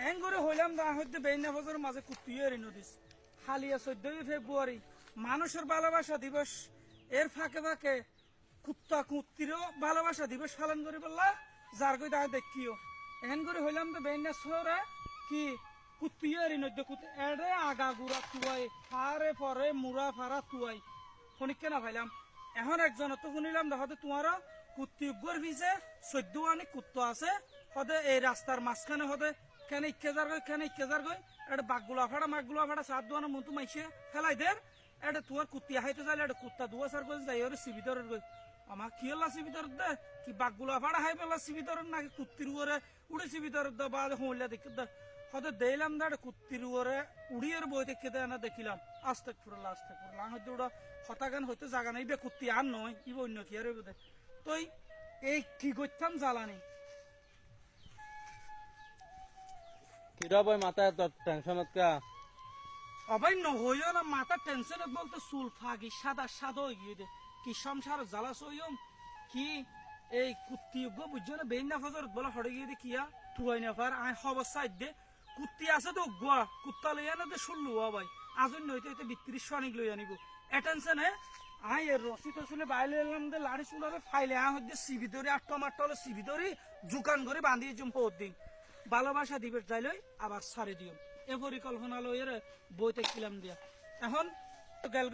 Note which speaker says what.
Speaker 1: N করে হইলাম না হইতে বেইনা বছর মাঝে কুত্তুয়ে নদীস হালিয়া 14 ফেব্রুয়ারি মানুষের ভালোবাসা দিবস এর ফাঁকে ফাঁকে কুত্তা কুত্তিরও ভালোবাসা দিবস পালন করে বললা যার কই তাই দেখিও এন করে হইলাম তো বেইনা শহরে কি কুত্তুয়ে নদী এড়ে আগা গুড়া তুয়াই ফারে পরে মুড়া ফারা তুয়াই শনিককে না ভাইলাম এখন একজন তো শুনিলাম দেখো তোমার কুত্তি উগ্র ভিজে 14 আনি কুত্তা আছে হদে এই রাস্তার মাঝখানে হদে কেন ইকেজার গই কেন ইকেজার গই এটা বাঘগুলা ফাড়া সাত দোয়ানো মতো মাইছে ফেলাই দের এটা তোমার কুত্তি হাইতে যাইলে এটা কুত্তা দুয়া সার করে যাই ওরে সিবিদরের গই আমার কি হল্লা সিবিদর দে কি বাঘগুলা ফাড়া হাই পেলা সিবিদরের নাকি কুত্তির উপরে উড়ে সিবিদরের দে বা হইলা দেখি দে হয়তো দেখলাম না এটা কুত্তির উপরে উড়িয়ে বই দেখে দেয় না দেখিলাম আস্তে ফুরলা হয়তো ওটা হতাগান হয়তো জাগা নাই বে কুত্তি আর নয় ইব অন্য কি আর বোধ তো এই কি করতাম জ্বালানি
Speaker 2: কিরা ভাই মাথায় এত টেনশন কা
Speaker 1: অবাই নহইও না মাথা টেনশন বলতে চুল ফাগি সাদা সাদা হয়ে গিয়ে দে কি সংসার জ্বালা সইম কি এই কুত্তি বুঝছো না বেইনা ফজর বলা হড়ে গিয়ে দে কিয়া তুয়াই না পার আই খবর সাইড দে কুত্তি আছে তো গোয়া কুত্তা লইয়া না দে শুনলু ভাই আজন নইতে হইতে 32 অনেক লই আনিব এটেনশন হে আই এর রসি টসলে বাইলে এলাম দে লাড়ি চুলারে ফাইলে আ হইতে সিবি ধরে আর টমাটো সিবি ধরে জুকান করে বাঁধিয়ে জুম দিন ভালোবাসা দিবে যাইলই আবার সারে দিও এ পরিকল্পনা লইয়ের বইতে কিলাম দিয়া এখন গেল